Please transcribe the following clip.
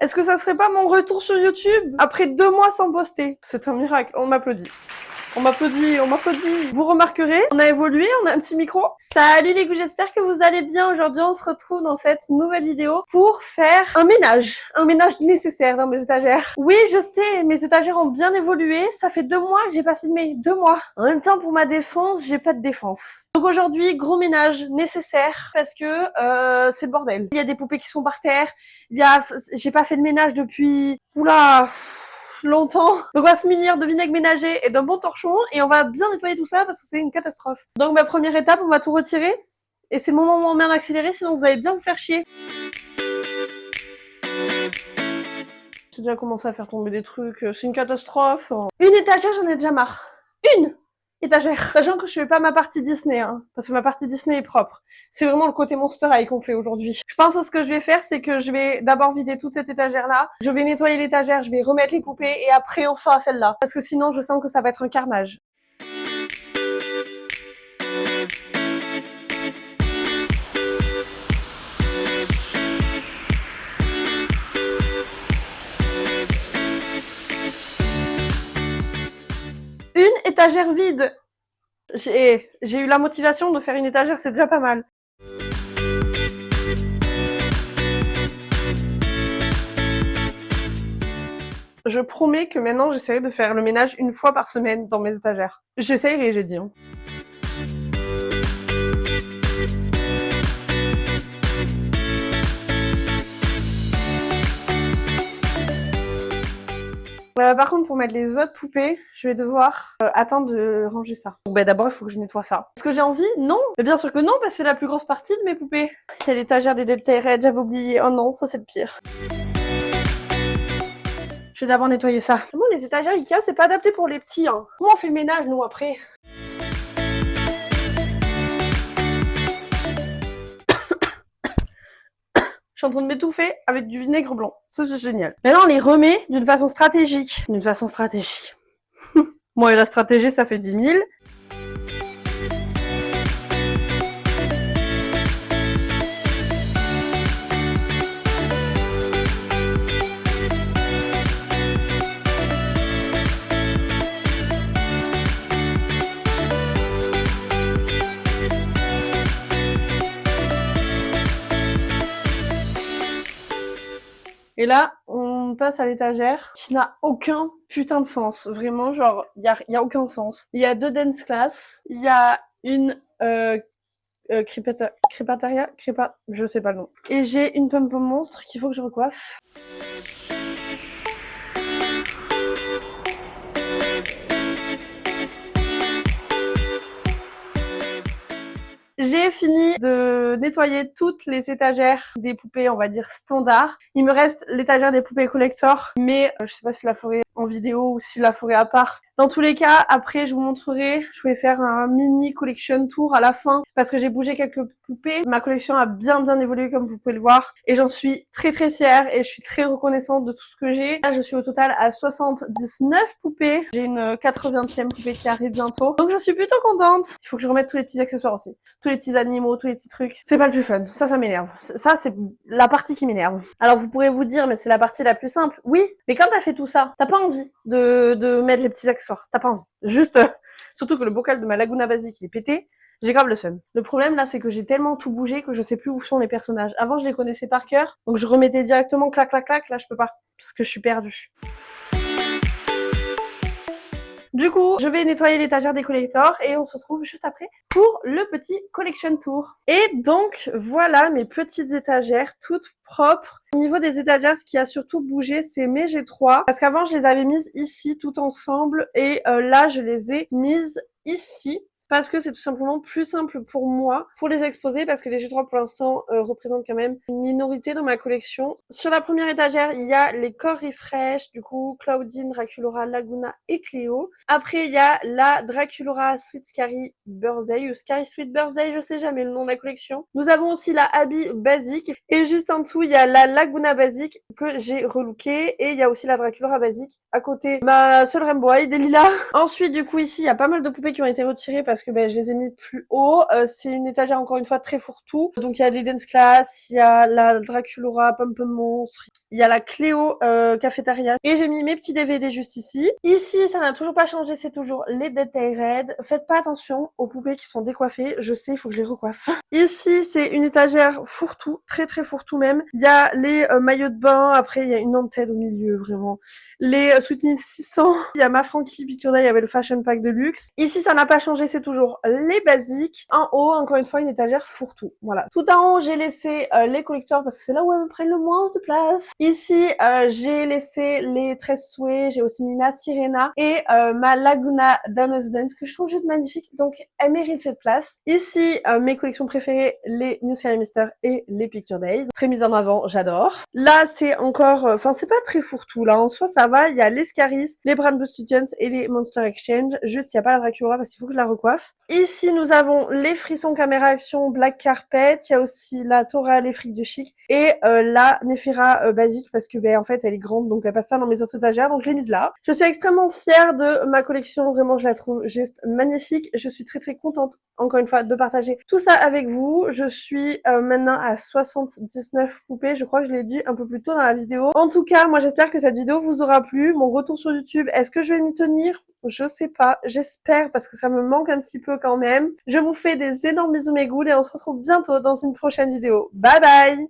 Est-ce que ça serait pas mon retour sur YouTube après 2 mois sans poster? C'est un miracle, on m'applaudit. On m'applaudit, on m'applaudit. Vous remarquerez, on a évolué, on a un petit micro. Salut les goûts, j'espère que vous allez bien. Aujourd'hui, on se retrouve dans cette nouvelle vidéo pour faire un ménage nécessaire dans mes étagères. Oui, je sais, mes étagères ont bien évolué. Ça fait 2 mois que j'ai pas filmé, 2 mois. En même temps, pour ma défense, j'ai pas de défense. Donc aujourd'hui, gros ménage nécessaire parce que c'est le bordel. Il y a des poupées qui sont par terre. J'ai pas fait de ménage depuis, longtemps. Donc on va se munir de vinaigre ménager et d'un bon torchon et on va bien nettoyer tout ça parce que c'est une catastrophe. Donc ma première étape, on va tout retirer et c'est le moment où on met en accéléré, sinon vous allez bien vous faire chier. J'ai déjà commencé à faire tomber des trucs, c'est une catastrophe. Une étagère, j'en ai déjà marre. Une étagère. Sachant que je fais pas ma partie Disney, hein, parce que ma partie Disney est propre. C'est vraiment le côté Monster High qu'on fait aujourd'hui. Je pense que ce que je vais faire, c'est que je vais d'abord vider toute cette étagère-là. Je vais nettoyer l'étagère, je vais remettre les poupées et après on fera celle-là. Parce que sinon, je sens que ça va être un carnage. Une étagère vide. J'ai eu la motivation de faire une étagère, c'est déjà pas mal. Je promets que maintenant j'essaierai de faire le ménage une fois par semaine dans mes étagères. J'essayerai, j'ai dit. Hein. Par contre, pour mettre les autres poupées, je vais devoir attendre de ranger ça. Donc, d'abord, il faut que je nettoie ça. Est-ce que j'ai envie? Non. Mais bien sûr que non, parce que c'est la plus grosse partie de mes poupées. Il y a l'étagère des Dead Red, j'avais oublié. Oh non, ça c'est le pire. Je vais d'abord nettoyer ça. Vraiment, les étagères Ikea, c'est pas adapté pour les petits. Hein. Comment on fait le ménage, nous, après? Je suis en train de m'étouffer avec du vinaigre blanc. Ça, c'est génial. Maintenant, on les remet d'une façon stratégique. D'une façon stratégique. Moi, et la stratégie, ça fait 10 000. Et là, on passe à l'étagère qui n'a aucun putain de sens. Vraiment, genre, y a aucun sens. Il y a 2 dance class. Il y a une crépataria, je sais pas le nom. Et j'ai une pom-pom monstre qu'il faut que je recoiffe. J'ai fini de nettoyer toutes les étagères des poupées, on va dire standard. Il me reste l'étagère des poupées collector, mais je sais pas si je la ferai en vidéo ou si je la ferai à part. Dans tous les cas, après je vous montrerai, je vais faire un mini collection tour à la fin parce que j'ai bougé quelques poupées. Ma collection a bien évolué comme vous pouvez le voir et j'en suis très fière et je suis très reconnaissante de tout ce que j'ai. Là, je suis au total à 79 poupées. J'ai une 80e poupée qui arrive bientôt. Donc je suis plutôt contente. Il faut que je remette tous les petits accessoires aussi. Tous les petits animaux, tous les petits trucs. C'est pas le plus fun. Ça m'énerve. Ça, c'est la partie qui m'énerve. Alors vous pourrez vous dire, mais c'est la partie la plus simple. Oui, mais quand t'as fait tout ça, t'as pas envie de mettre les petits accessoires. T'as pas envie. Juste, surtout que le bocal de ma Laguna basique il est pété, j'ai grave le seum. Le problème là, c'est que j'ai tellement tout bougé que je sais plus où sont les personnages. Avant, je les connaissais par cœur, donc je remettais directement clac. Là, je peux pas, parce que je suis perdue. Du coup, je vais nettoyer l'étagère des collectors et on se retrouve juste après pour le petit collection tour. Et donc, voilà mes petites étagères toutes propres. Au niveau des étagères, ce qui a surtout bougé, c'est mes G3. Parce qu'avant, je les avais mises ici tout ensemble et là, je les ai mises ici. Parce que c'est tout simplement plus simple pour moi pour les exposer parce que les G3 pour l'instant représentent quand même une minorité dans ma collection. Sur la première étagère, il y a les Core Refresh, du coup Claudine, Draculaura, Laguna et Cléo. Après, il y a la Draculaura Sweet Scary Birthday ou Scary Sweet Birthday, je sais jamais le nom de la collection. Nous avons aussi la Abby Basique et juste en dessous, il y a la Laguna Basique que j'ai relookée et il y a aussi la Draculaura Basique à côté. Ma seule Rainbow Eye des lilas. Ensuite, du coup, ici, il y a pas mal de poupées qui ont été retirées parce parce que je les ai mis plus haut. C'est une étagère encore une fois très fourre-tout. Donc il y a les Dance Class, il y a la Draculaura, Pom Pom Monstre, il y a la Cléo Cafétéria. Et j'ai mis mes petits DVD juste ici. Ici, ça n'a toujours pas changé, c'est toujours les Dead Day Red. Faites pas attention aux poupées qui sont décoiffées. Je sais, il faut que je les recoiffe. Ici, c'est une étagère fourre-tout, très très fourre-tout même. Il y a les maillots de bain, après il y a une Nanted au milieu, vraiment. Les Sweet 1600, il y a ma Frankie Picture Day avec le Fashion Pack de luxe. Ici, ça n'a pas changé, c'est toujours les basiques. En haut, encore une fois, une étagère fourre-tout. Voilà. Tout en haut, j'ai laissé les collecteurs parce que c'est là où elles me prennent le moins de place. Ici, j'ai laissé les 13 souhaits, j'ai aussi mis ma Sirena et ma Laguna Dama's Dance que je trouve juste magnifique, donc elle mérite cette place. Ici, mes collections préférées, les New Series Mister et les Picture Days. Très mise en avant, j'adore. Là, c'est encore, enfin c'est pas très fourre-tout là, en soi ça va, il y a les Scaris, les Brand Students et les Monster Exchange. Juste, il n'y a pas la Dracula parce qu'il faut que je la recoiffe. Ici, nous avons les frissons caméra action Black Carpet, il y a aussi la Tora, les frics de chic et la Nephira basique parce que en fait elle est grande donc elle passe pas dans mes autres étagères, donc je l'ai mise là. Je suis extrêmement fière de ma collection, vraiment je la trouve juste magnifique. Je suis très très contente encore une fois de partager tout ça avec vous. Je suis maintenant à 79 poupées, je crois que je l'ai dit un peu plus tôt dans la vidéo. En tout cas, moi j'espère que cette vidéo vous aura plu. Mon retour sur YouTube, est-ce que je vais m'y tenir? Je sais pas, j'espère parce que ça me manque un petit peu quand même. Je vous fais des énormes bisous mes ghouls et on se retrouve bientôt dans une prochaine vidéo. Bye bye!